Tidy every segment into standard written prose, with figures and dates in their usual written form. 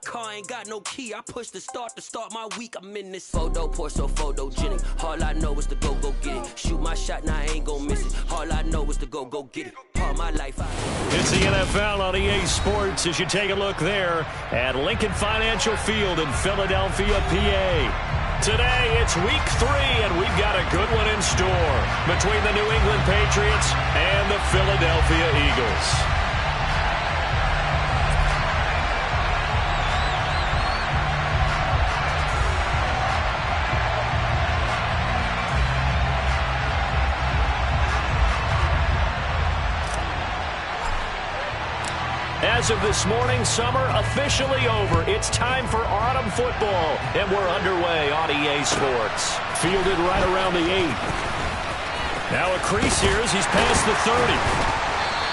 car ain't got no key. I push the start to start my week. I'm in this photo, pour so photogenic. All I know is to go get it. Shoot my shot, now I ain't gon' miss it. All I know is to go get it. All my life It's the NFL on EA Sports as you take a look there at Lincoln Financial Field in Philadelphia, PA. Today, it's week 3, and we've got a good one in store between the New England Patriots and the Philadelphia Eagles. As of this morning, summer officially over. It's time for autumn football, and we're underway on EA Sports. Fielded right around the 8. Now a crease here as he's past the 30.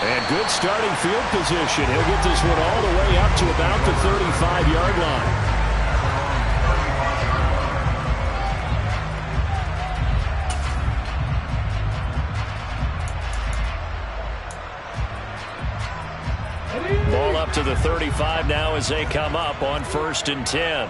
And good starting field position. He'll get this one all the way up to about the 35-yard line. Ball up to the 35 now as they come up on 1st and 10.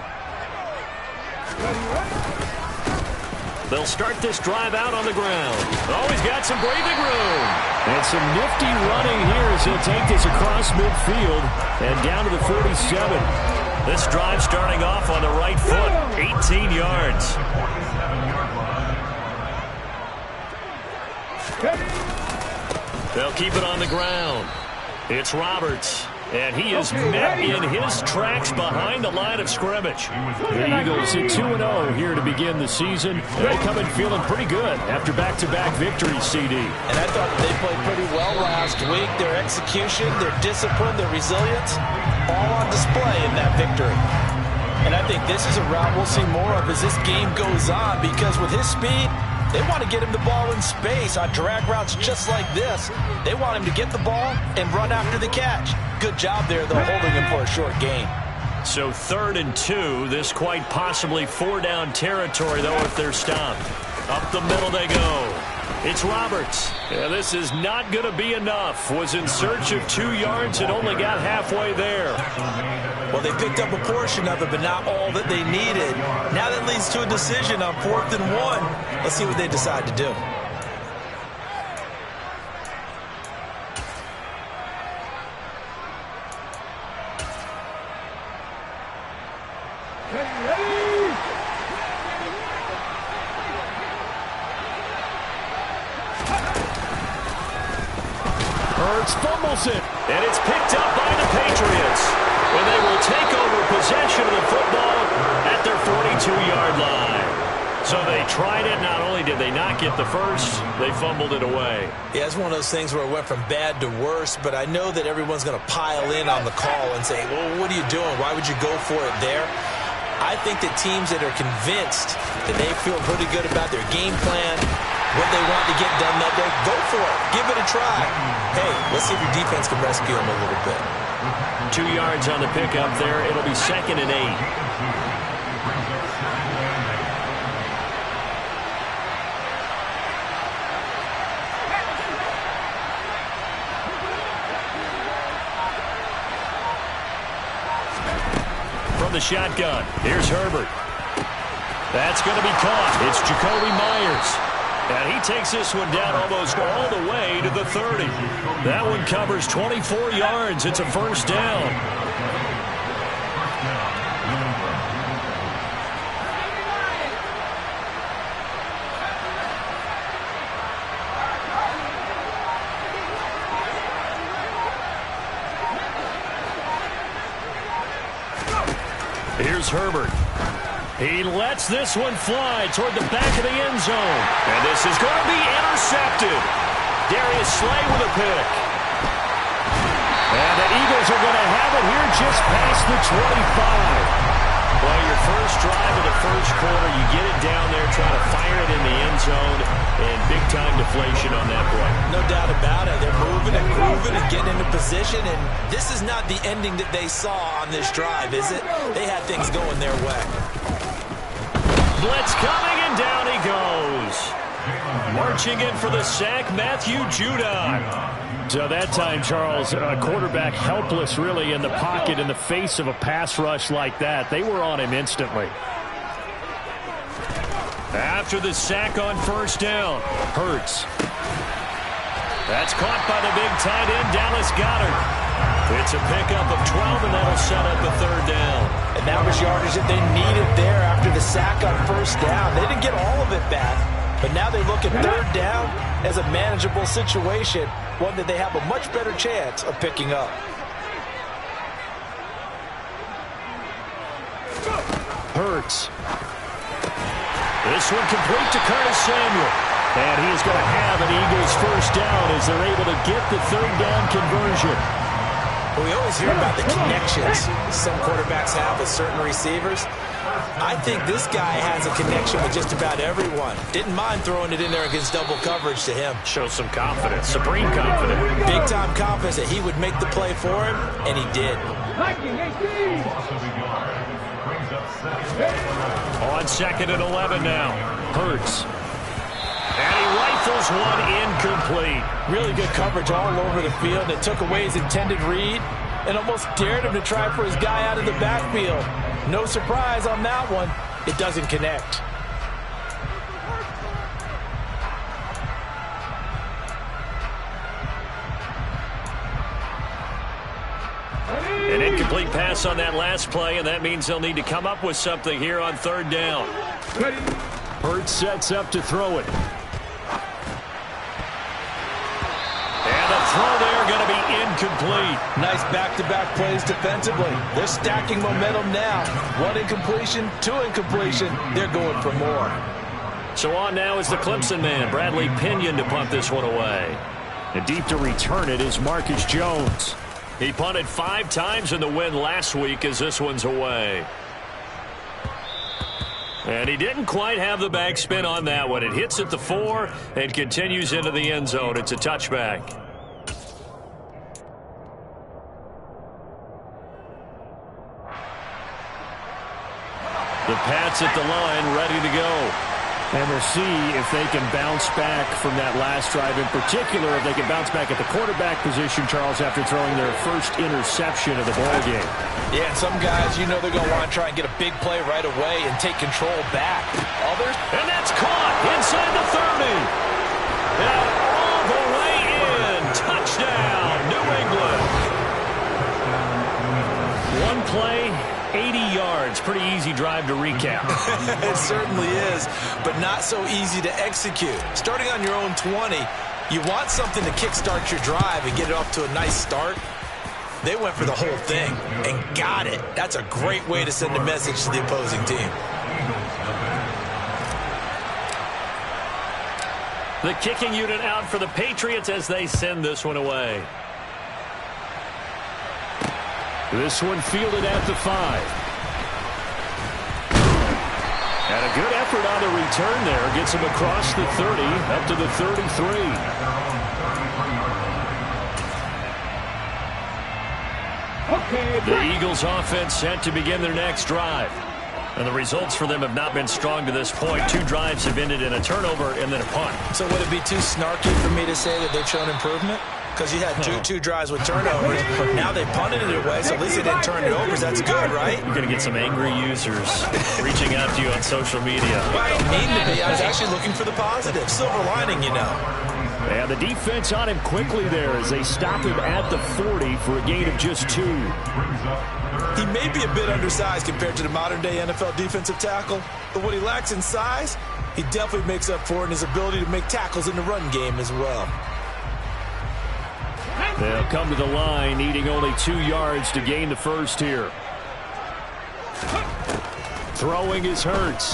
They'll start this drive out on the ground. Oh, he's got some breathing room. And some nifty running here as he'll take this across midfield and down to the 47. This drive starting off on the right foot, 18 yards. They'll keep it on the ground. It's Roberts, and he is met in his tracks behind the line of scrimmage. The Eagles at 2-0 here to begin the season. They'll come in feeling pretty good after back-to-back victories, CD. And I thought they played pretty well last week. Their execution, their discipline, their resilience, all on display in that victory. And I think this is a route we'll see more of as this game goes on, because with his speed, they want to get him the ball in space on drag routes just like this. They want him to get the ball and run after the catch. Good job there, though, holding him for a short gain. So 3rd and 2, this quite possibly 4-down territory, though, if they're stopped. Up the middle they go. It's Roberts. Yeah, this is not going to be enough. Was in search of 2 yards and only got halfway there. Well, they picked up a portion of it, but not all that they needed. Now that leads to a decision on 4th and 1. Let's see what they decide to do. Hurts fumbles it, and it's picked up by the Patriots, when they will take over possession of the football at their 42-yard line. So they tried it. Not only did they not get the first, they fumbled it away. Yeah, it's one of those things where it went from bad to worse, but I know that everyone's going to pile in on the call and say, well, what are you doing? Why would you go for it there? I think that teams that are convinced that they feel pretty good about their game plan, what they want to get done that day, go for it. Give it a try. Hey, let's see if your defense can rescue them a little bit. 2 yards on the pickup there. It'll be 2nd and 8. From the shotgun, here's Herbert. That's going to be caught. It's Jacoby Myers. And he takes this one down almost all the way to the 30. That one covers 24 yards. It's a 1st down. Here's Herbert. He lets this one fly toward the back of the end zone. And this is going to be intercepted. Darius Slay with a pick. And the Eagles are going to have it here just past the 25. Well, your first drive of the first quarter, you get it down there, try to fire it in the end zone, and big-time deflation on that play. No doubt about it. They're moving and grooving and getting into position, and this is not the ending that they saw on this drive, is it? They had things going their way. Blitz coming, and down he goes. Marching in for the sack, Matthew Judon. So that time, Charles, a quarterback helpless really in the pocket in the face of a pass rush like that. They were on him instantly. After the sack on first down, Hurts. That's caught by the big tight end, Dallas Goedert. It's a pickup of 12, and that'll set up a third down. And that was yardage that they needed there after the sack on first down. They didn't get all of it back, but now they look at third down as a manageable situation, one that they have a much better chance of picking up. Hurts. This one complete to Curtis Samuel. And he's going to have an Eagles first down as they're able to get the third down conversion. Well, we always hear about the connections some quarterbacks have with certain receivers. I think this guy has a connection with just about everyone. Didn't mind throwing it in there against double coverage to him. Shows some confidence, supreme confidence. Big-time confidence that he would make the play for him, and he did. On second and 11 now. Hurts. And he rifles one incomplete. Really good coverage all over the field. It took away his intended read and almost dared him to try for his guy out of the backfield. No surprise on that one. It doesn't connect. An incomplete pass on that last play, and that means they'll need to come up with something here on third down. Hurts sets up to throw it. And the throw there going to be incomplete. Nice back-to-back plays defensively. They're stacking momentum now. One incompletion, two incompletion. They're going for more. So on now is the Clemson man, Bradley Pinion, to punt this one away. And deep to return it is Marcus Jones. He punted 5 times in the win last week as this one's away. And he didn't quite have the backspin on that one. It hits at the 4 and continues into the end zone. It's a touchback. The Pats at the line, ready to go. And we'll see if they can bounce back from that last drive. In particular, if they can bounce back at the quarterback position, Charles, after throwing their first interception of the ball game. Yeah, and some guys, you know they're going to want to try and get a big play right away and take control back. Others, and that's caught inside the 30. And all the way in. Touchdown, New England. One play, 80 yards. Pretty easy drive to recap. It certainly is, but not so easy to execute. Starting on your own 20, you want something to kickstart your drive and get it off to a nice start. They went for the whole thing and got it. That's a great way to send a message to the opposing team. The kicking unit out for the Patriots as they send this one away. This one fielded at the 5. And a good effort on the return there. Gets him across the 30, up to the 33. The Eagles offense set to begin their next drive. And the results for them have not been strong to this point. 2 drives have ended in a turnover and then a punt. So would it be too snarky for me to say that they've shown improvement? Because you had two drives with turnovers. Now they punted it away, so at least they didn't turn it over. That's good, right? You're going to get some angry users reaching out to you on social media. Well, I don't mean to be. I was actually looking for the positive. Silver lining, you know. And the defense on him quickly there as they stop him at the 40 for a gain of just 2. He may be a bit undersized compared to the modern-day NFL defensive tackle, but what he lacks in size, he definitely makes up for it in his ability to make tackles in the run game as well. They'll come to the line, needing only 2 yards to gain the first here. Throwing is Hurts.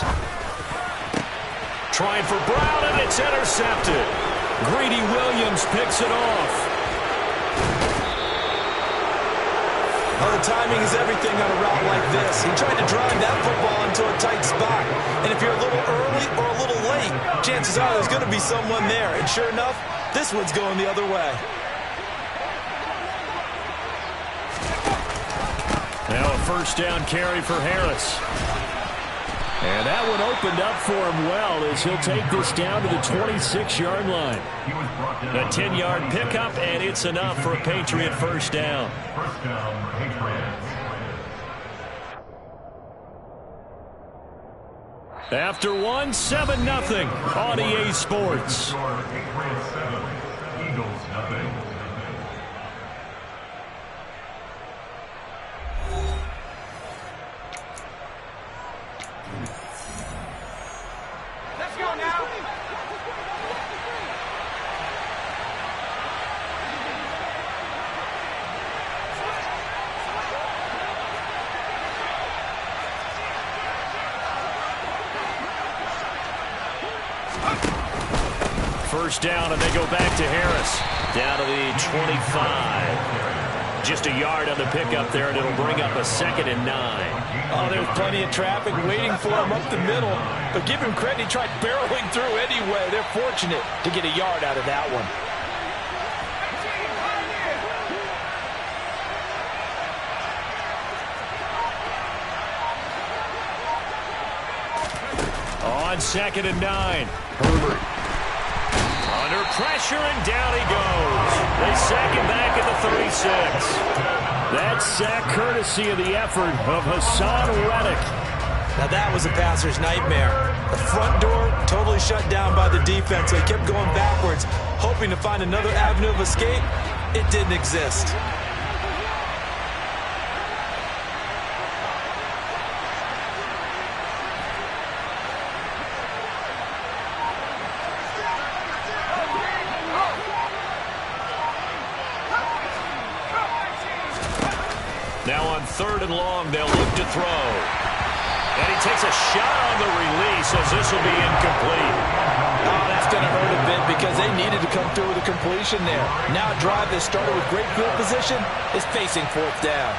Trying for Brown, and it's intercepted. Greedy Williams picks it off. Well, the timing is everything on a route like this. He tried to drive that football into a tight spot. And if you're a little early or a little late, chances are there's going to be someone there. And sure enough, this one's going the other way. Now a first down carry for Harris. And that one opened up for him well as he'll take this down to the 26-yard line. A 10-yard pickup, and it's enough for a Patriot first down. First down, Patriots. After 7-0 on EA Sports. Patriots 7, Eagles nothing. Let's go now. First down, and they go back to Harris. Down to the 25. Just a yard on the pickup there, and it'll bring up a 2nd and 9. Oh, there's plenty of traffic waiting for him up the middle. But give him credit, he tried barreling through anyway. They're fortunate to get a yard out of that one. On 2nd and 9. Herbert. Under pressure, and down he goes. They sack him back at the 36. That sack courtesy of the effort of Hassan Reddick. Now that was a passer's nightmare. The front door totally shut down by the defense. They kept going backwards, hoping to find another avenue of escape. It didn't exist. Now on 3rd and long, they'll look to throw. And he takes a shot on the release as this will be incomplete. Oh, that's going to hurt a bit because they needed to come through with a completion there. Now a drive that started with great field position is facing 4th down.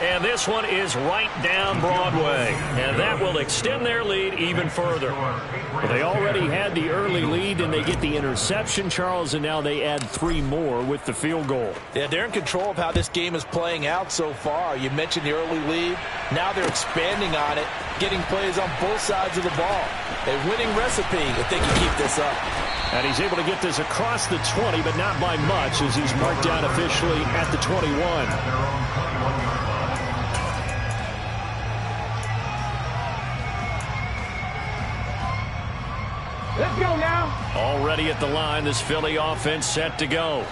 And this one is right down Broadway. And that will extend their lead even further. Well, they already had the early lead, and they get the interception, Charles, and now they add 3 more with the field goal. Yeah, they're in control of how this game is playing out so far. You mentioned the early lead. Now they're expanding on it, getting plays on both sides of the ball. A winning recipe if they can keep this up. And he's able to get this across the 20, but not by much, as he's marked down officially at the 21. Let's go now. Already at the line, this Philly offense set to go.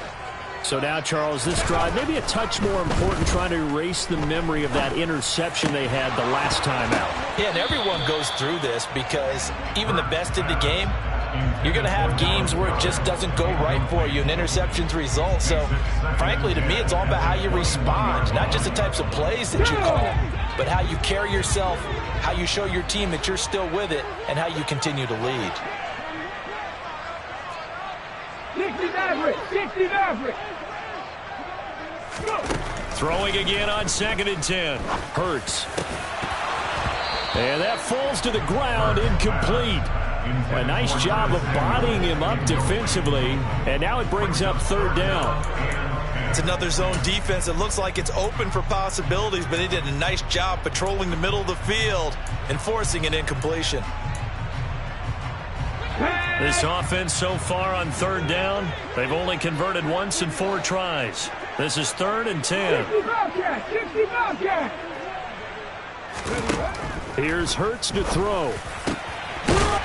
So now, Charles, this drive maybe a touch more important, trying to erase the memory of that interception they had the last time out. Yeah, and everyone goes through this because even the best in the game, you're going to have games where it just doesn't go right for you and interceptions result. So, frankly, to me, it's all about how you respond, not just the types of plays that you call, but how you carry yourself, how you show your team that you're still with it, and how you continue to lead. 60 average. 60 average. Throwing again on 2nd and 10. Hurts. And that falls to the ground, incomplete. A nice job of bodying him up defensively, and now it brings up 3rd down. It's another zone defense. It looks like it's open for possibilities, but they did a nice job patrolling the middle of the field and forcing an incompletion. This offense so far on 3rd down, they've only converted once in 4 tries. This is 3rd and 10. 60 Bobcat. Here's Hurts to throw.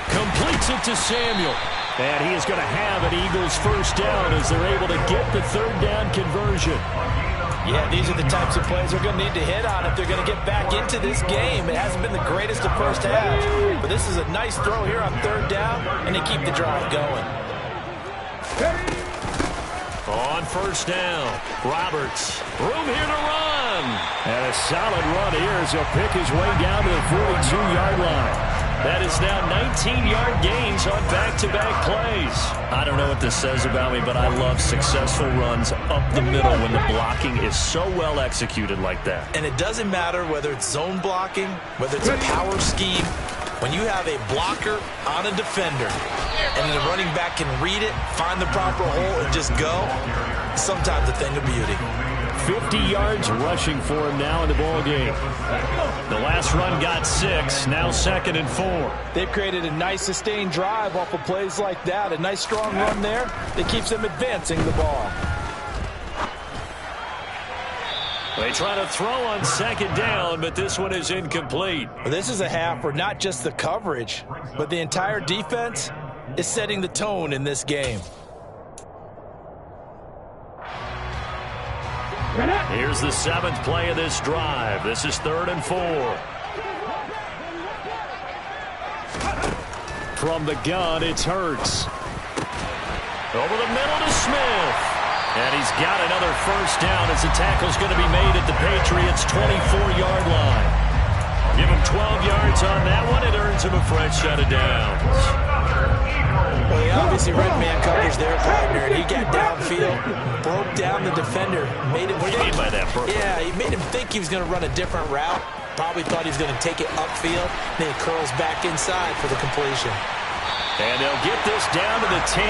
Completes it to Samuel. And he is going to have an Eagles first down as they're able to get the 3rd down conversion. Yeah, these are the types of plays they're going to need to hit on if they're going to get back into this game. It hasn't been the greatest of first halves, but this is a nice throw here on 3rd down, and they keep the drive going. On 1st down, Roberts. Room here to run. And a solid run here as he'll pick his way down to the 42-yard line. That is now 19-yard gains on back-to-back plays. I don't know what this says about me, but I love successful runs up the middle when the blocking is so well executed like that. And it doesn't matter whether it's zone blocking, whether it's a power scheme, When you have a blocker on a defender and the running back can read it, find the proper hole, and just go, sometimes a thing of beauty. 50 yards rushing for him now in the ball game. The last run got 6, now 2nd and 4. They've created a nice sustained drive off of plays like that. A nice strong run there that keeps them advancing the ball. They try to throw on 2nd down, but this one is incomplete. Well, this is a half where not just the coverage, but the entire defense is setting the tone in this game. Here's the 7th play of this drive. This is 3rd and 4. From the gun, it's Hurts. Over the middle to Smith. And he's got another first down as the tackle's going to be made at the Patriots' 24-yard line. Give him 12 yards on that one. It earns him a fresh set of downs. Well, he obviously read man coverage there, partner. He got downfield, broke down the defender, made him What do you mean by that, Burke? Yeah, he made him think he was going to run a different route. Probably thought he was going to take it upfield. Then he curls back inside for the completion. And they'll get this down to the 10.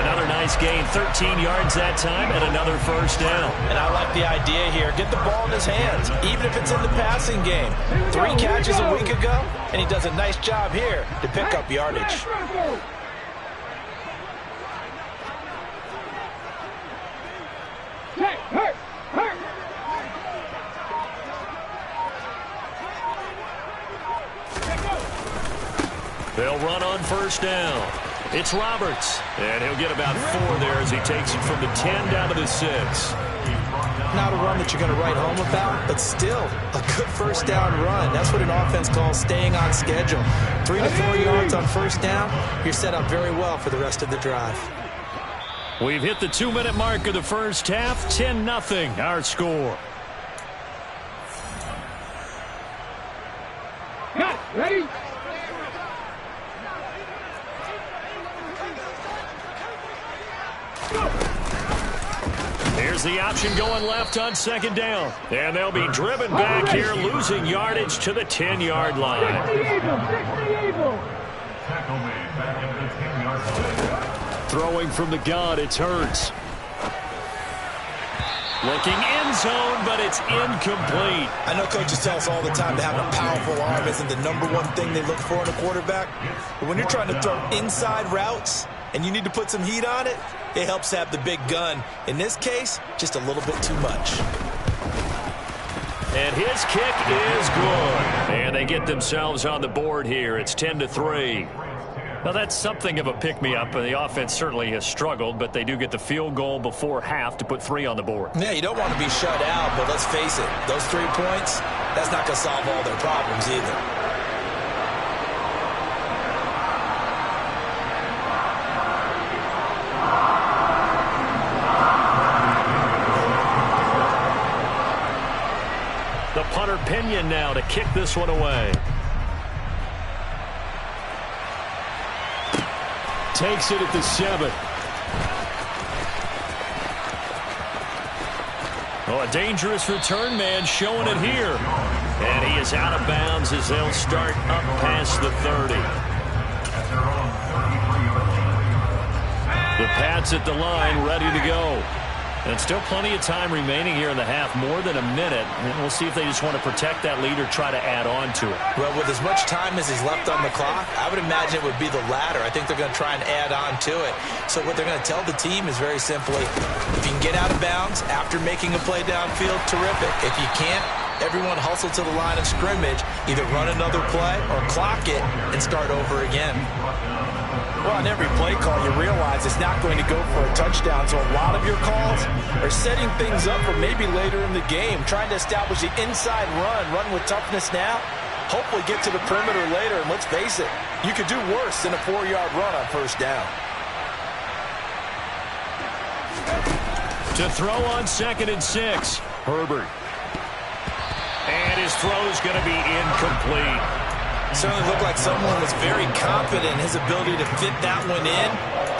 Another nice gain, 13 yards that time, and another first down. And I like the idea here. Get the ball in his hands, even if it's in the passing game. 3 catches a week ago, and he does a nice job here to pick up yardage. They'll run on first down. It's Roberts, and he'll get about 4 there as he takes it from the 10 down to the 6. Not a run that you're going to write home about, but still a good first down run. That's what an offense calls staying on schedule. 3 to 4 yards on first down, you're set up very well for the rest of the drive. We've hit the 2-minute mark of the first half. 10-0 our score. Cut. Ready? Here's the option going left on 2nd down. And they'll be driven back here, losing yardage to the 10-yard line. Tackle made back into the 10-yard line. Throwing from the gun, it's Hurts. Looking end zone, but it's incomplete. I know coaches tell us all the time that having a powerful arm isn't the #1 thing they look for in a quarterback. But when you're trying to throw inside routes and you need to put some heat on it, it helps to have the big gun. In this case, just a little bit too much. And his kick is good. And they get themselves on the board here. It's 10-3. Now, that's something of a pick-me-up. The offense certainly has struggled, but they do get the field goal before half to put 3 on the board. Yeah, you don't want to be shut out, but let's face it, those 3 points, that's not going to solve all their problems either. The punter Pinion now to kick this one away. Takes it at the 7. Oh, a dangerous return man showing it here. And he is out of bounds as they'll start up past the 30. The Pats at the line ready to go. And still plenty of time remaining here in the half, more than a minute. And we'll see if they just want to protect that lead or try to add on to it. Well, with as much time as is left on the clock, I would imagine it would be the latter. I think they're going to try and add on to it. So what they're going to tell the team is very simply, if you can get out of bounds after making a play downfield, terrific. If you can't, everyone hustle to the line of scrimmage, either run another play or clock it and start over again. Well, on every play call, you realize it's not going to go for a touchdown, so a lot of your calls are setting things up for maybe later in the game, trying to establish the inside run with toughness now, hopefully get to the perimeter later, and let's face it, you could do worse than a 4-yard run on first down. To throw on 2nd and 6, Herbert. And his throw is going to be incomplete. Certainly looked like someone was very confident in his ability to fit that one in.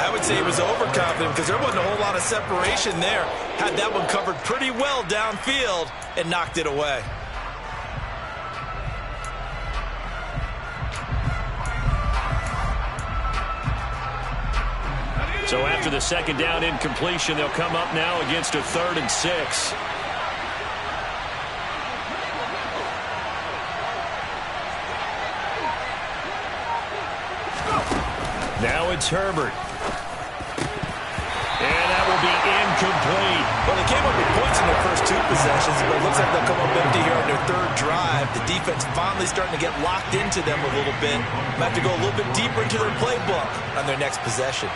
I would say he was overconfident because there wasn't a whole lot of separation there. Had that one covered pretty well downfield and knocked it away. So after the second down incompletion, they'll come up now against a 3rd and 6. Now it's Herbert. And that will be incomplete. Well, they came up with points in their first 2 possessions, but it looks like they'll come up empty here on their 3rd drive. The defense finally starting to get locked into them a little bit. Might have to go a little bit deeper into their playbook on their next possession.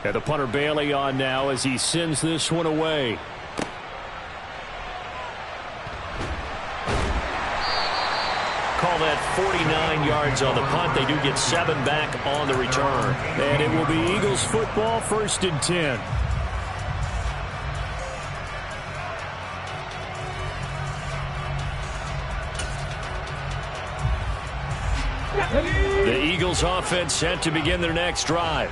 And the punter Bailey on now as he sends this one away. Call that 49 yards on the punt. They do get 7 back on the return. And it will be Eagles football, 1st and 10. The Eagles offense set to begin their next drive.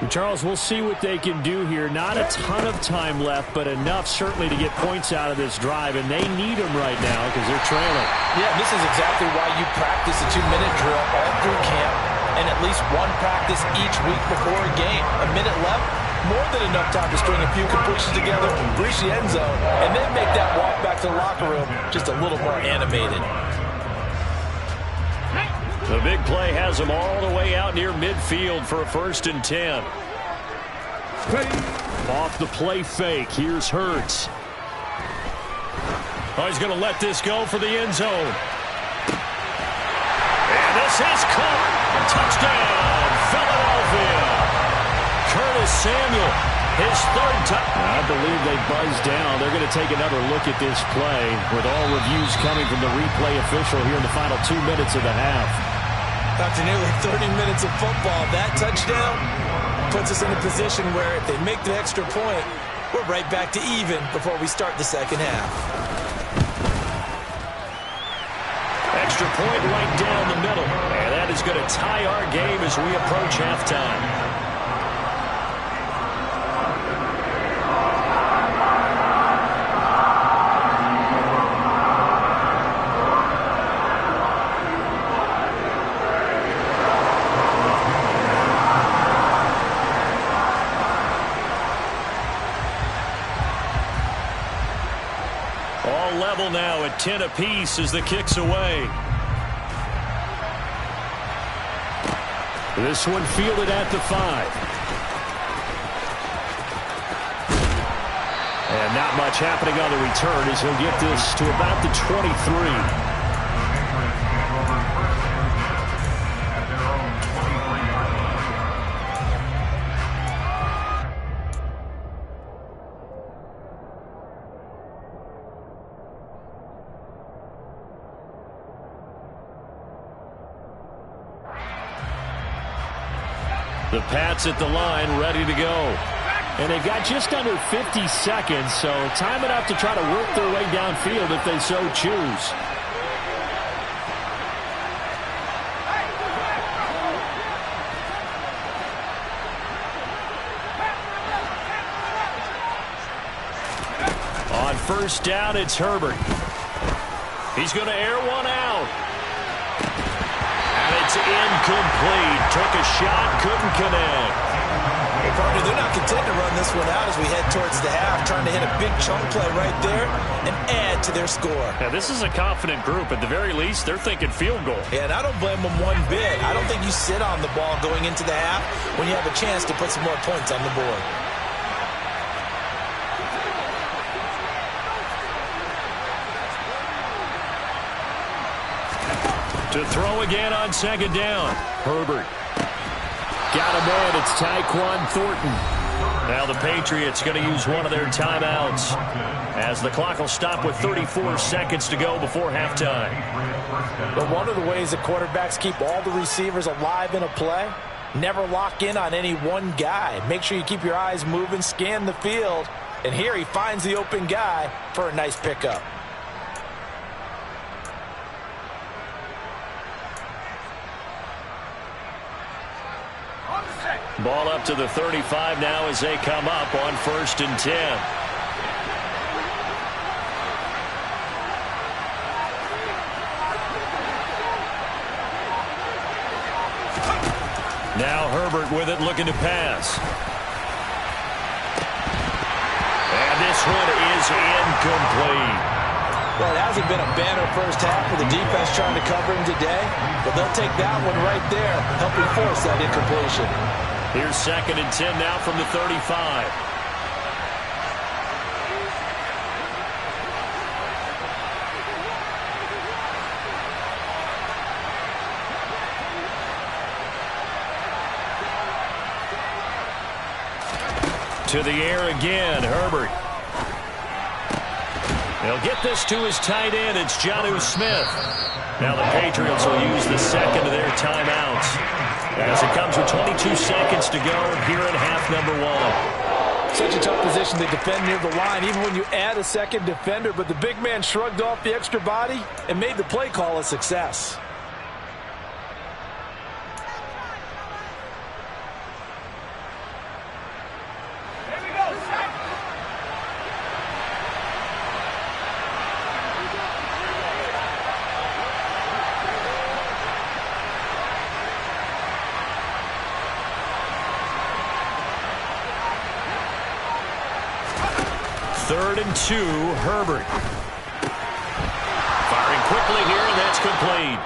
Charles, we'll see what they can do here. Not a ton of time left, but enough certainly to get points out of this drive, and they need them right now because they're trailing. Yeah, this is exactly why you practice a 2-minute drill all through camp and at least 1 practice each week before a game. A minute left, more than enough time to string a few completions together, reach the end zone, and then make that walk back to the locker room just a little more animated. The big play has them all the way out near midfield for a 1st and 10. Off the play fake, here's Hurts. Oh, he's going to let this go for the end zone. And this is caught. Touchdown, Philadelphia. Curtis Samuel, his 3rd touch. I believe they buzzed down. They're going to take another look at this play with all reviews coming from the replay official here in the final 2 minutes of the half. After nearly 30 minutes of football, that touchdown puts us in a position where if they make the extra point, we're right back to even before we start the second half. Extra point right down the middle. And that is going to tie our game as we approach halftime. Now at 10 apiece as the kick's away. This one fielded at the 5. And not much happening on the return as he'll get this to about the 23. The Pats at the line, ready to go. And they've got just under 50 seconds, so time enough to try to work their way downfield if they so choose. On 1st down, it's Herbert. He's going to air one out. It's incomplete. Took a shot, couldn't connect. Hey, partner, they're not content to run this one out as we head towards the half, trying to hit a big chunk play right there and add to their score. Now, this is a confident group. At the very least, they're thinking field goal. Yeah, and I don't blame them one bit. I don't think you sit on the ball going into the half when you have a chance to put some more points on the board. To throw again on 2nd down. Herbert. Got him in. It's Tyquan Thornton. Now the Patriots going to use one of their timeouts as the clock will stop with 34 seconds to go before halftime. But one of the ways that quarterbacks keep all the receivers alive in a play, never lock in on any one guy. Make sure you keep your eyes moving, scan the field. And here he finds the open guy for a nice pickup. Ball up to the 35 now as they come up on 1st and 10. Now Herbert with it, looking to pass. And this one is incomplete. Well, it hasn't been a banner first half for the defense trying to cover him today, but they'll take that one right there, helping force that incompletion. Here's 2nd and 10 now from the 35. To the air again, Herbert. He'll get this to his tight end. It's Jonnu Smith. Now the Patriots will use the second of their timeouts as it comes with 22 seconds to go here in half number 1. Such a tough position to defend near the line, even when you add a second defender, but the big man shrugged off the extra body and made the play call a success. Third and 2, Herbert. Firing quickly here, and that's complete.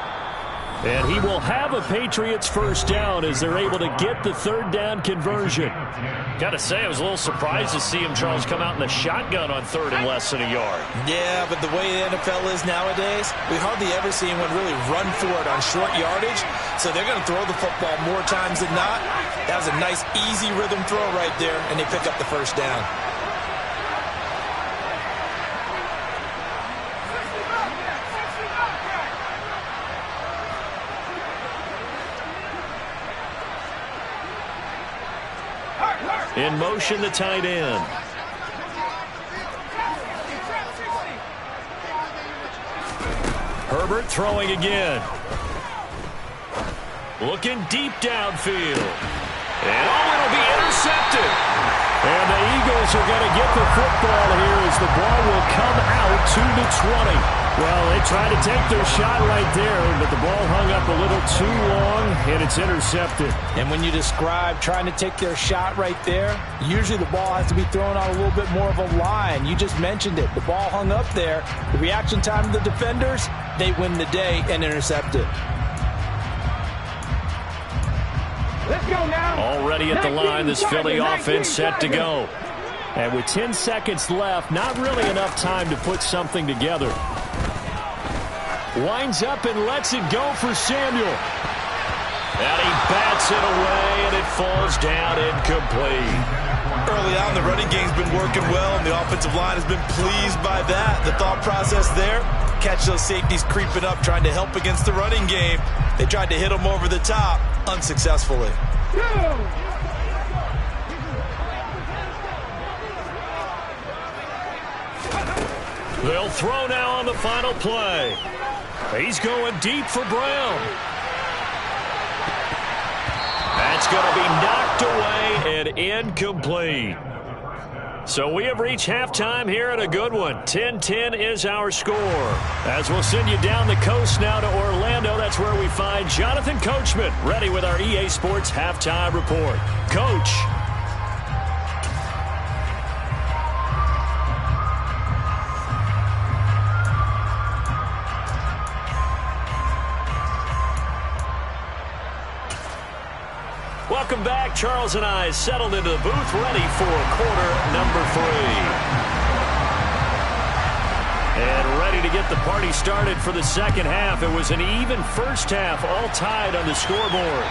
And he will have a Patriots first down as they're able to get the third down conversion. Got to say, I was a little surprised to see him, Charles, come out in the shotgun on 3rd and less than a yard. Yeah, but the way the NFL is nowadays, we hardly ever see anyone really run for it on short yardage. So they're going to throw the football more times than not. That was a nice, easy rhythm throw right there, and they pick up the first down. In motion, the tight end. Herbert throwing again. Looking deep downfield. And it'll be intercepted. And the Eagles are going to get the football here as the ball will come out to the 20. Well, they tried to take their shot right there, but the ball hung up a little too long, and it's intercepted. And when you describe trying to take their shot right there, usually the ball has to be thrown on a little bit more of a line. You just mentioned it. The ball hung up there. The reaction time of the defenders, they win the day and intercept it. Let's go now. Already at the line, this Philly offense set to go. And with 10 seconds left, not really enough time to put something together. Winds up and lets it go for Samuel. And he bats it away, and it falls down incomplete. Early on, the running game's been working well, and the offensive line has been pleased by that. The thought process there, catch those safeties creeping up, trying to help against the running game. They tried to hit them over the top, unsuccessfully. They'll throw now on the final play. He's going deep for Brown. That's going to be knocked away and incomplete. So we have reached halftime here at a good one. 10-10 is our score. As we'll send you down the coast now to Orlando, that's where we find Jonathan Coachman ready with our EA Sports Halftime Report. Coach. Welcome back. Charles and I settled into the booth, ready for quarter number 3. And ready to get the party started for the second half. It was an even first half, all tied on the scoreboard.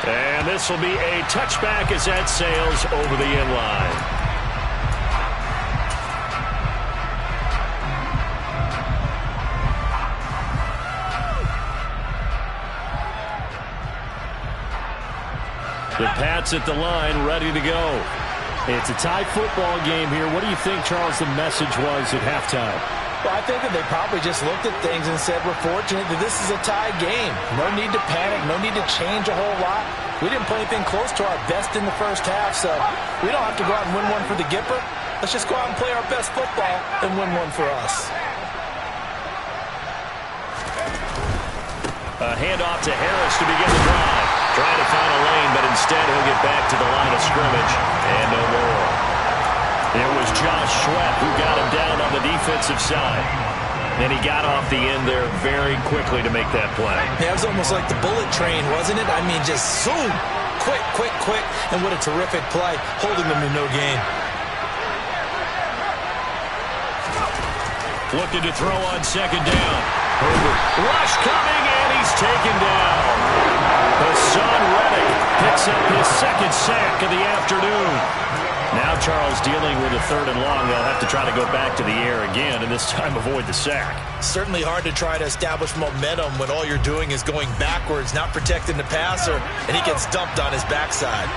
And this will be a touchback as that sails over the end line. The Pats at the line, ready to go. It's a tie football game here. What do you think, Charles, the message was at halftime? Well, I think that they probably just looked at things and said, we're fortunate that this is a tie game. No need to panic, no need to change a whole lot. We didn't play anything close to our best in the first half, so we don't have to go out and win one for the Gipper. Let's just go out and play our best football and win one for us. A handoff to Harris to begin the drive. Trying to find a Instead, he'll get back to the line of scrimmage and no more. It was Josh Sweat who got him down on the defensive side. And he got off the end there very quickly to make that play. Yeah, it was almost like the bullet train, wasn't it? I mean, just zoom. Quick, quick, quick. And what a terrific play, holding them to no gain. Looking to throw on second down. Herbert. Rush coming, and he's taken down. Hassan Reddick picks up his second sack of the afternoon. Now Charles dealing with a 3rd and long. They'll have to try to go back to the air again, and this time avoid the sack. Certainly hard to try to establish momentum when all you're doing is going backwards, not protecting the passer, and he gets dumped on his backside.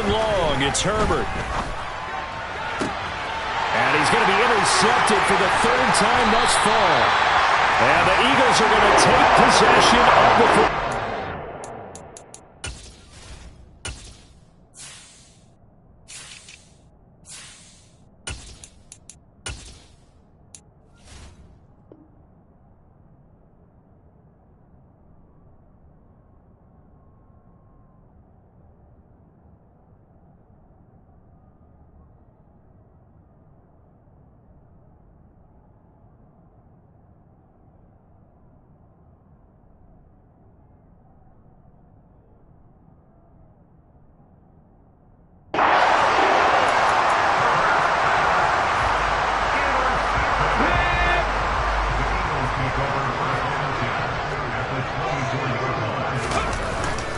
Long, it's Herbert. And he's going to be intercepted for the 3rd time thus far. And the Eagles are going to take possession of the football.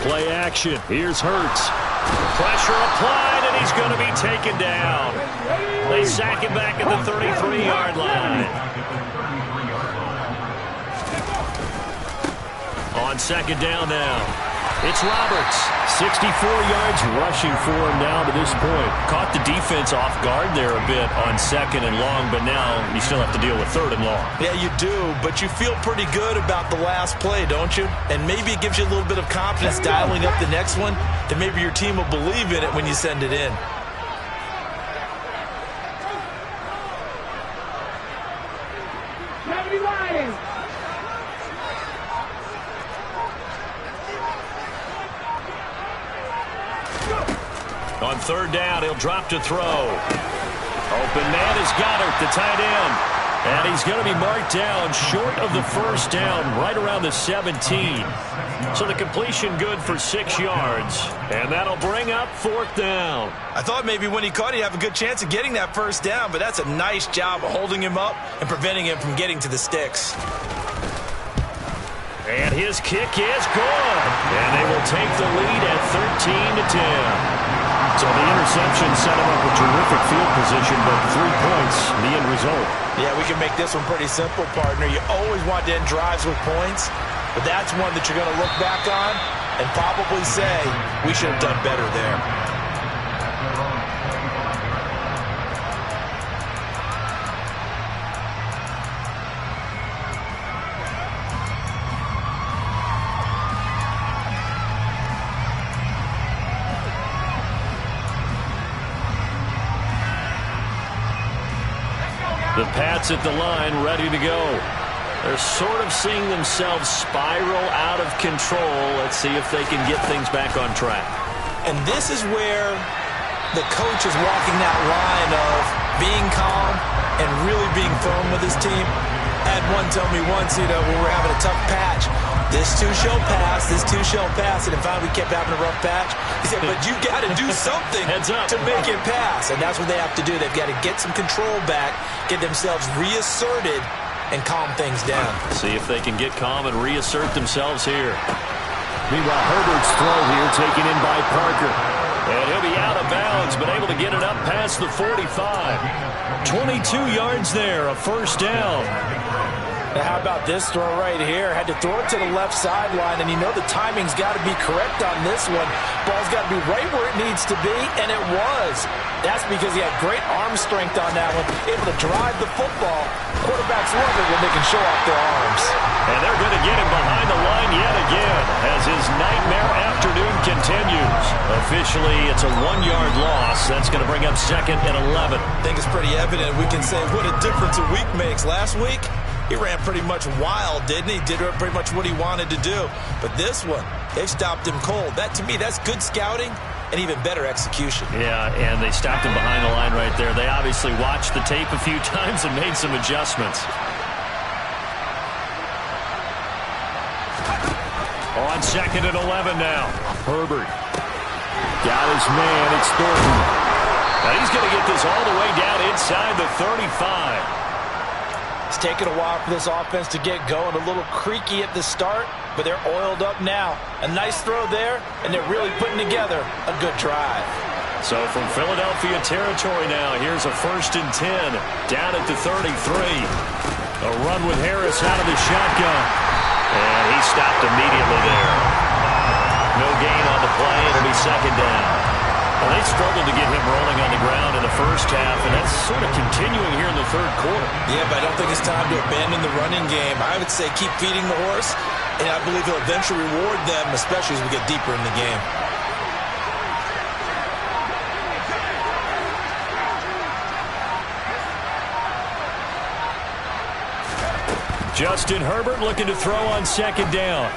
Play action. Here's Hurts. Pressure applied, and he's going to be taken down. They sack him back at the 33-yard line. On second down now. It's Roberts. 64 yards rushing for him now to this point. Caught the defense off guard there a bit on 2nd and long, but now you still have to deal with 3rd and long. Yeah, you do, but you feel pretty good about the last play, don't you? And maybe it gives you a little bit of confidence dialing up the next one, that maybe your team will believe in it when you send it in. On 3rd down, he'll drop to throw. Open man is Goddard, the tight end. And he's going to be marked down short of the 1st down, right around the 17. So the completion good for 6 yards. And that'll bring up 4th down. I thought maybe when he caught, he'd have a good chance of getting that 1st down, but that's a nice job of holding him up and preventing him from getting to the sticks. And his kick is good. And they will take the lead at 13-10. So the interception set him up with terrific field position, but 3 points, the end result. Yeah, we can make this one pretty simple, partner. You always want to end drives with points, but that's one that you're going to look back on and probably say, we should have done better there. The Pats at the line, ready to go. They're sort of seeing themselves spiral out of control. Let's see if they can get things back on track. And this is where the coach is walking that line of being calm and really being firm with his team. I had one tell me once, when we're having a tough patch, this too shall pass, this too shall pass. And finally we kept having a rough patch. He said, but you got to do something to make it pass. And that's what they have to do. They've got to get some control back, get themselves reasserted, and calm things down. See if they can get calm and reassert themselves here. Meanwhile, Herbert's throw here taken in by Parker. And he'll be out of bounds, but able to get it up past the 45. 22 yards there, a 1st down. Now how about this throw right here? Had to throw it to the left sideline, and the timing's got to be correct on this one. Ball's got to be right where it needs to be, and it was. That's because he had great arm strength on that one, able to drive the football. Quarterbacks love it when they can show off their arms. And they're going to get him behind the line yet again, as his nightmare officially it's a 1-yard loss. That's going to bring up 2nd and 11. I think it's pretty evident. We can say what a difference a week makes. Last week, he ran pretty much wild, didn't he? Did pretty much what he wanted to do. But this one, they stopped him cold. That, to me, that's good scouting and even better execution. Yeah, and they stopped him behind the line right there. They obviously watched the tape a few times and made some adjustments. On 2nd and 11 now. Herbert. Got his man. It's Thornton. Now he's going to get this all the way down inside the 35. It's taken a while for this offense to get going. A little creaky at the start, but they're oiled up now. A nice throw there, and they're really putting together a good drive. So from Philadelphia territory now, here's a 1st and 10 down at the 33. A run with Harris out of the shotgun. And he stopped immediately there. No gain on the play. It'll be 2nd down. Well, they struggled to get him rolling on the ground in the first half, and that's sort of continuing here in the 3rd quarter. Yeah, but I don't think it's time to abandon the running game. I would say keep feeding the horse, and I believe he'll eventually reward them, especially as we get deeper in the game. Justin Herbert looking to throw on 2nd down.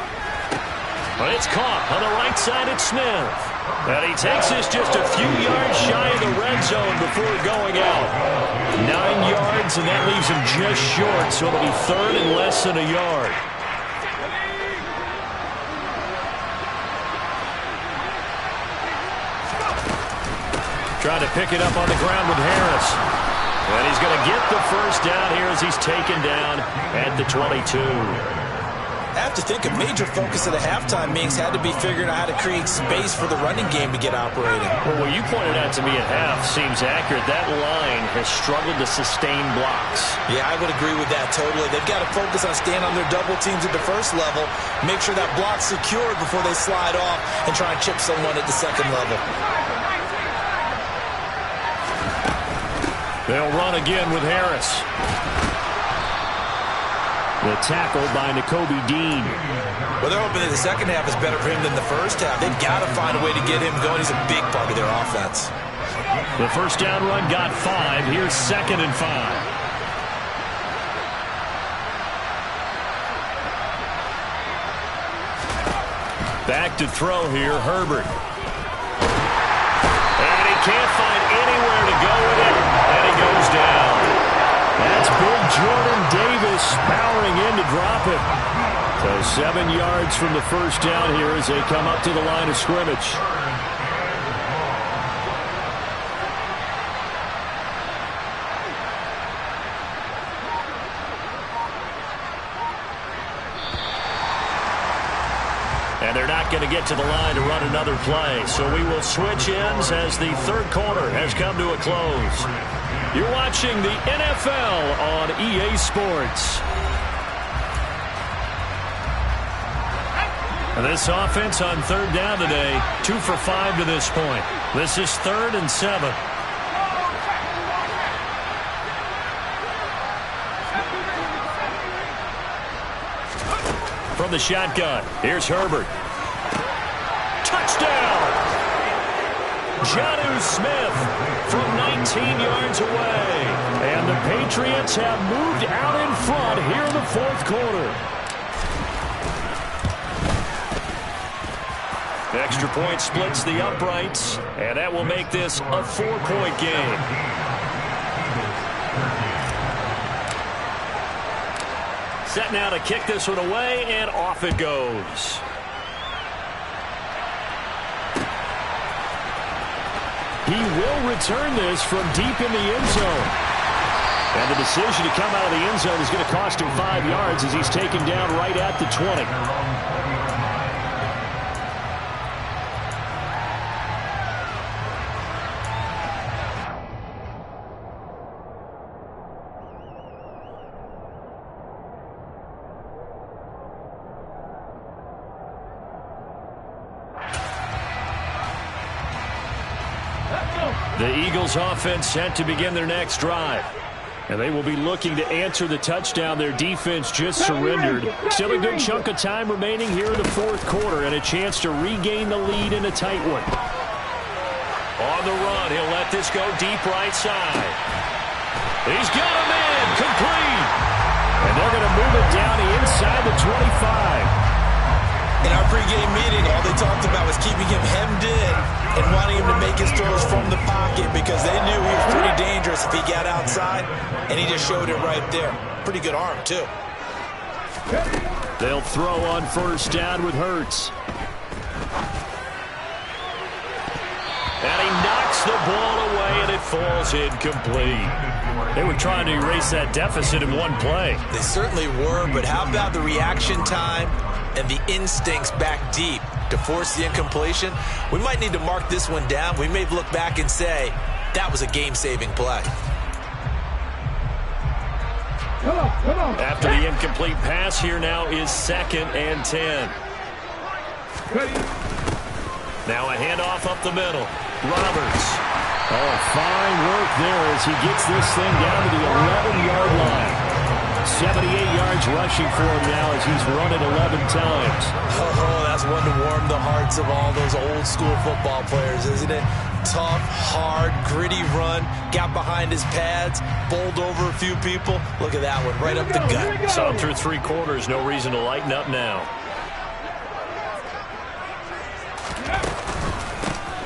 But it's caught on the right side at Smith. And he takes this just a few yards shy of the red zone before going out. 9 yards, and that leaves him just short, so it'll be 3rd and less than a yard. Trying to pick it up on the ground with Harris. And he's going to get the 1st down here as he's taken down at the 22. I have to think a major focus of the halftime meetings had to be figuring out how to create space for the running game to get operating. Well, what you pointed out to me at half seems accurate. That line has struggled to sustain blocks. Yeah, I would agree with that totally. They've got to focus on staying on their double teams at the 1st level, make sure that block's secured before they slide off and try and chip someone at the 2nd level. They'll run again with Harris. The tackle by Nakobe Dean. Well, they're hoping that the 2nd half is better for him than the 1st half. They've got to find a way to get him going. He's a big part of their offense. The 1st down run got 5. Here's 2nd and 5. Back to throw here, Herbert. And he can't find anywhere to go with it, and he goes down. That's big Jordan Davis powering in to drop it. So 7 yards from the 1st down here as they come up to the line of scrimmage. And they're not going to get to the line to run another play. So we will switch ends as the 3rd quarter has come to a close. You're watching the NFL on EA Sports. This offense on 3rd down today, 2 for 5 to this point. This is 3rd and 7. From the shotgun, here's Herbert. Touchdown! Jonnu Smith from 19 yards away. And the Patriots have moved out in front here in the 4th quarter. The extra point splits the uprights, and that will make this a 4-point game. Set now to kick this one away, and off it goes. He will return this from deep in the end zone. And the decision to come out of the end zone is going to cost him 5 yards as he's taken down right at the 20. The Eagles offense set to begin their next drive. And they will be looking to answer the touchdown their defense just surrendered. Still a good chunk of time remaining here in the 4th quarter and a chance to regain the lead in a tight one. On the run, he'll let this go deep right side. He's got him in, complete. And they're going to move it down inside the 25. In our pregame meeting, all they talked about was keeping him hemmed in and wanting him to make his throws from the pocket because they knew he was pretty dangerous if he got outside, and he just showed it right there. Pretty good arm, too. They'll throw on first down with Hurts. And he knocks the ball away, and it falls incomplete. They were trying to erase that deficit in one play. They certainly were, but how about the reaction time and the instincts back deep to force the incompletion? We might need to mark this one down. We may look back and say, that was a game-saving play. Come on. After the incomplete pass, here now is 2nd and 10. Now a handoff up the middle. Roberts. Oh, fine work there as he gets this thing down to the 11-yard line. 78 yards rushing for him now as he's run it 11 times. Oh, that's one to warm the hearts of all those old-school football players, isn't it? Tough, hard, gritty run. Got behind his pads, bowled over a few people. Look at that one, right up the gut. So through 3 quarters, no reason to lighten up now.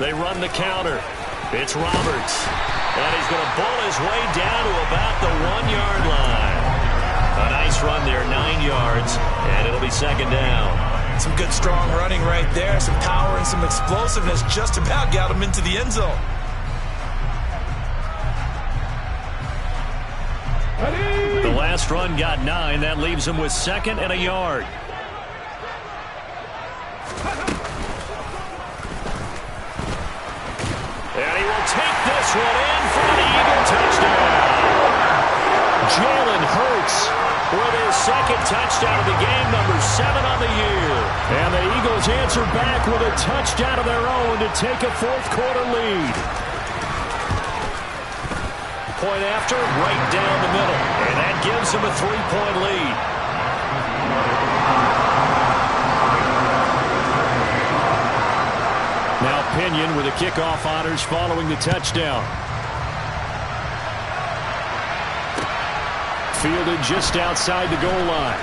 They run the counter. It's Roberts. And he's going to bowl his way down to about the 1-yard line. A nice run there, 9 yards, and it'll be 2nd down. Some good strong running right there. Some power and some explosiveness just about got him into the end zone. The last run got 9. That leaves him with 2nd and a yard. And he will take this one in for the Eagle touchdown. Jalen Hurts with his 2nd touchdown of the game, number 7 on the year. And the Eagles answer back with a touchdown of their own to take a 4th quarter lead. Point after, right down the middle. And that gives them a 3-point lead. Now Pinion with the kickoff honors following the touchdown. Fielded just outside the goal line.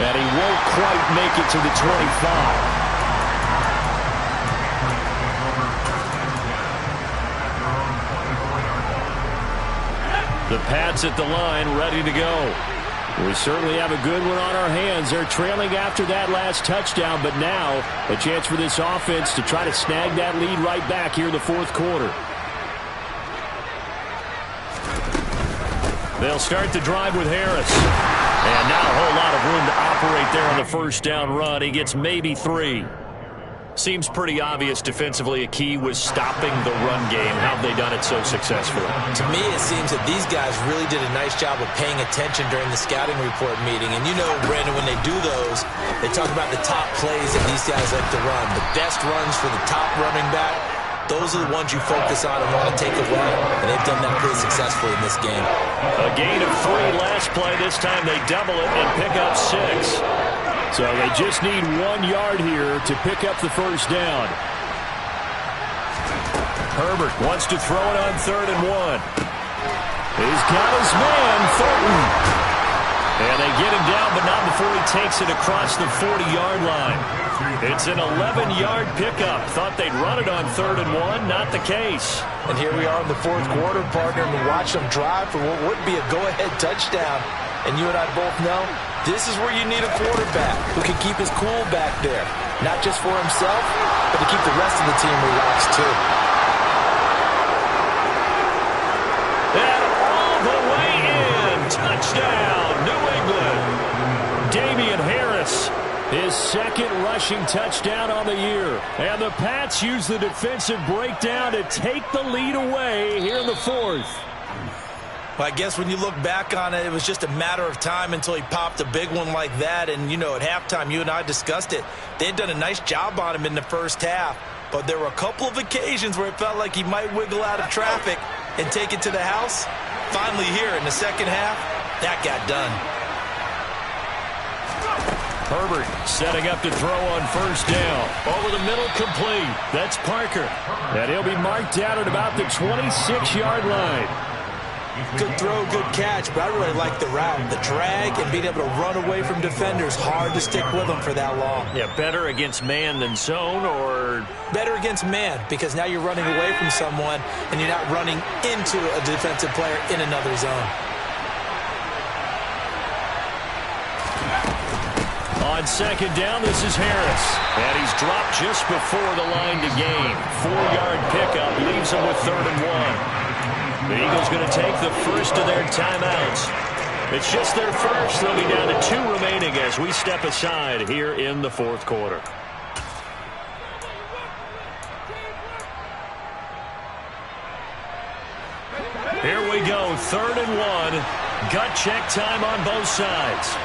And he won't quite make it to the 25. The Pats at the line, ready to go. We certainly have a good one on our hands. They're trailing after that last touchdown, but now a chance for this offense to try to snag that lead right back here in the 4th quarter. They'll start the drive with Harris. And not a whole lot of room to operate there on the 1st down run. He gets maybe 3. Seems pretty obvious defensively a key was stopping the run game. How have they done it so successfully? To me, it seems that these guys really did a nice job of paying attention during the scouting report meeting. And you know, Brandon, when they do those, they talk about the top plays that these guys like to run. The best runs for the top running back, those are the ones you focus on and want to take away. And they've done that pretty successfully in this game. A gain of 3 last play. This time they double it and pick up 6. So they just need 1 yard here to pick up the 1st down. Herbert wants to throw it on 3rd and 1. He's got his man, Thornton. And they get him down, but not before he takes it across the 40-yard line. It's an 11-yard pickup. Thought they'd run it on 3rd and 1. Not the case. And here we are in the 4th quarter, partner, and we watch them drive for what would be a go-ahead touchdown. And you and I both know this is where you need a quarterback who can keep his cool back there. Not just for himself, but to keep the rest of the team relaxed, too. And all the way in. Touchdown, New England. Damian Harris, his 2nd rushing touchdown on the year. And the Pats use the defensive breakdown to take the lead away here in the 4th. Well, I guess when you look back on it, it was just a matter of time until he popped a big one like that. And, you know, at halftime, you and I discussed it. They had done a nice job on him in the 1st half. But there were a couple of occasions where it felt like he might wiggle out of traffic and take it to the house. Finally here in the 2nd half, that got done. Herbert setting up to throw on first down. Over the middle, complete. That's Parker. And he'll be marked down at about the 26-yard line. Good throw, good catch, but I really like the route. The drag and being able to run away from defenders. Hard to stick with them for that long. Yeah, better against man than zone, or? Better against man, because now you're running away from someone and you're not running into a defensive player in another zone. On second down, this is Harris. And he's dropped just before the line to gain. 4-yard pickup leaves him with 3rd and 1. The Eagles going to take the first of their timeouts. It's just their first. They'll be down to 2 remaining as we step aside here in the 4th quarter. Here we go, 3rd and 1. Gut check time on both sides.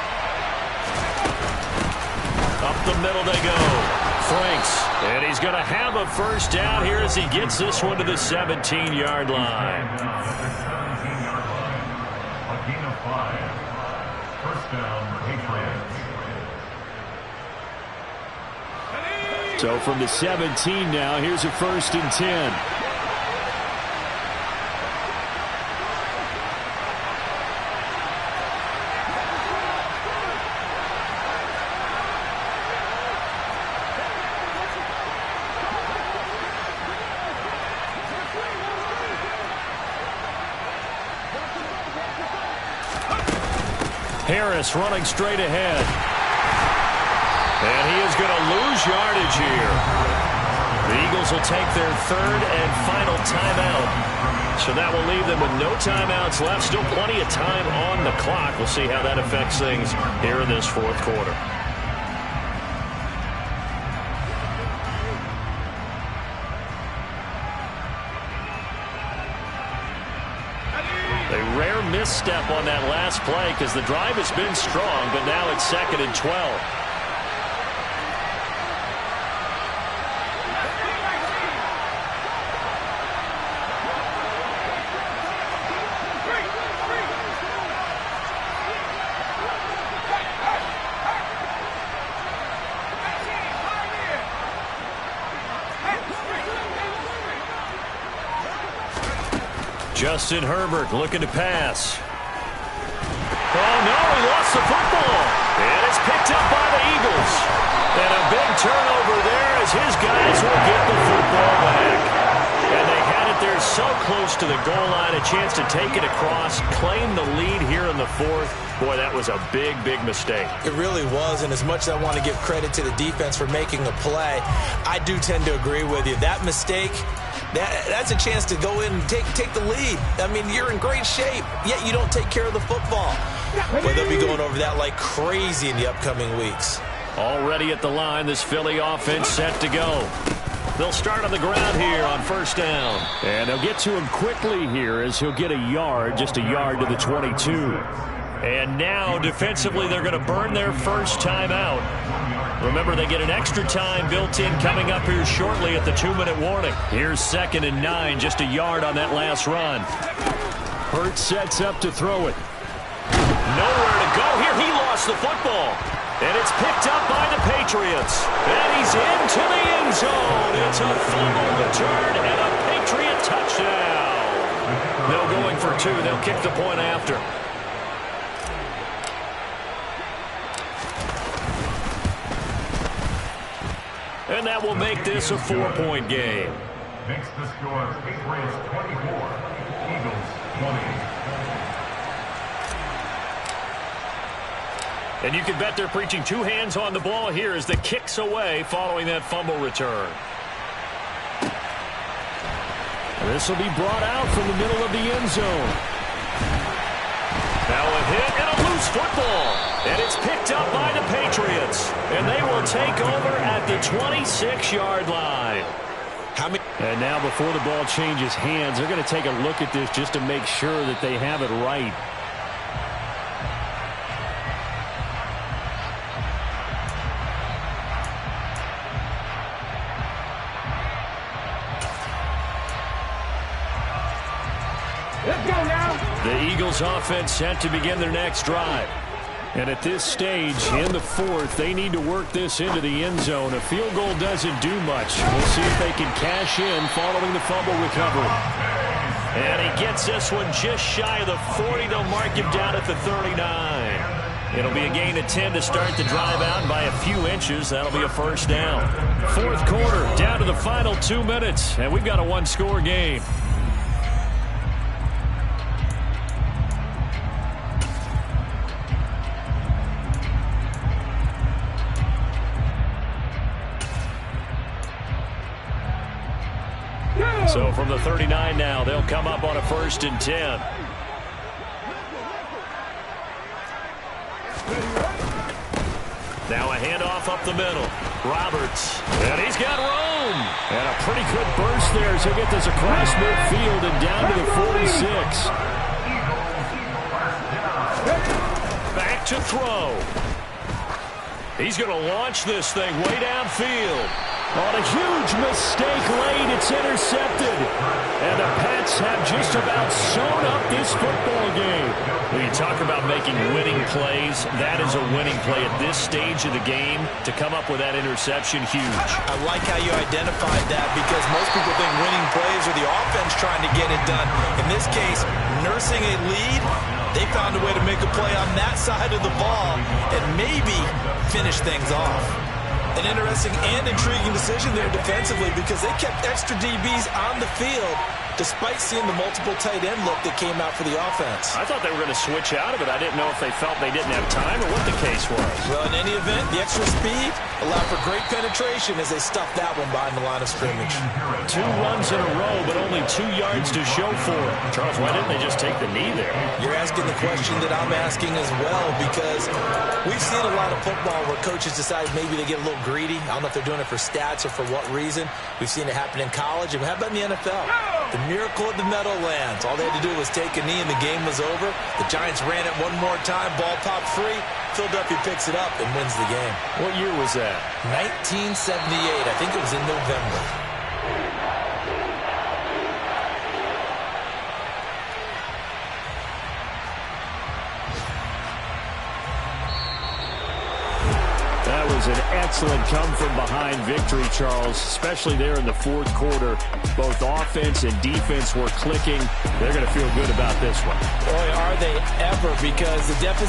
Up the middle they go. Franks, and he's going to have a first down here as he gets this one to the 17-yard line. A gain of 5. First down, Patriots. So from the 17 now, here's a 1st and 10. Harris running straight ahead. And he is going to lose yardage here. The Eagles will take their 3rd and final timeout. So that will leave them with no timeouts left. Still plenty of time on the clock. We'll see how that affects things here in this 4th quarter. A rare misstep on that last play because the drive has been strong, but now it's 2nd and 12. Justin Herbert looking to pass. Oh, no, he lost the football. And it's picked up by the Eagles. And a big turnover there as his guys will get the football back. And they had it there so close to the goal line, a chance to take it across, claim the lead here in the 4th. Boy, that was a big, big mistake. It really was, and as much as I want to give credit to the defense for making the play, I do tend to agree with you. That mistake, that's a chance to go in and take the lead. I mean, you're in great shape, yet you don't take care of the football. But they'll be going over that like crazy in the upcoming weeks. Already at the line, this Philly offense set to go. They'll start on the ground here on 1st down. And they'll get to him quickly here as he'll get a yard, just a yard to the 22. And now, defensively, they're going to burn their first timeout. Remember, they get an extra time built in coming up here shortly at the 2-minute warning. Here's 2nd and 9, just a yard on that last run. Hurts sets up to throw it. Nowhere to go here. He lost the football. And it's picked up by the Patriots. And he's into the end zone. It's a fumble return and a Patriot touchdown. No going for 2. They'll kick the point after. And that will make this a 4-point game. Makes the score Patriots 24, Eagles 20. And you can bet they're preaching 2 hands on the ball here as the kick's away following that fumble return. This will be brought out from the middle of the end zone. Now a hit and a loose football. And it's picked up by the Patriots. And they will take over at the 26-yard line. And now before the ball changes hands, they're going to take a look at this just to make sure that they have it right. Let's go now. The Eagles offense set to begin their next drive. And at this stage, in the fourth, they need to work this into the end zone. A field goal doesn't do much. We'll see if they can cash in following the fumble recovery. And he gets this one just shy of the 40. They'll mark him down at the 39. It'll be a gain of 10 to start the drive out. By a few inches, that'll be a first down. Fourth quarter, down to the final 2 minutes, and we've got a one-score game. So from the 39 now, they'll come up on a 1st and 10. Now a handoff up the middle. Roberts. And he's got room. And a pretty good burst there as he'll get this across midfield and down to the 46. Back to throw. He's going to launch this thing way downfield. On a huge mistake late, it's intercepted. And the Pats have just about sewn up this football game. When you talk about making winning plays, that is a winning play at this stage of the game. To come up with that interception, huge. I like how you identified that because most people think winning plays are the offense trying to get it done. In this case, nursing a lead, they found a way to make a play on that side of the ball and maybe finish things off. An interesting and intriguing decision there defensively because they kept extra DBs on the field despite seeing the multiple tight end look that came out for the offense. I thought they were going to switch out of it. I didn't know if they felt they didn't have time or what the case was. Well, in any event, the extra speed allowed for great penetration as they stuffed that one behind the line of scrimmage. 2 runs in a row, but only 2 yards to show for it. Charles, why didn't they just take the knee there? You're asking the question that I'm asking as well because we've seen a lot of football where coaches decide maybe they get a little greedy. I don't know if they're doing it for stats or for what reason. We've seen it happen in college. And how about in the NFL? The miracle of the Meadowlands. All they had to do was take a knee and the game was over. The Giants ran it one more time. Ball popped free. Philadelphia picks it up and wins the game. What year was that? 1978. I think it was in November. That was an excellent come-from-behind victory, Charles, especially there in the fourth quarter. Both offense and defense were clicking. They're going to feel good about this one. Boy, are they ever, because the deficit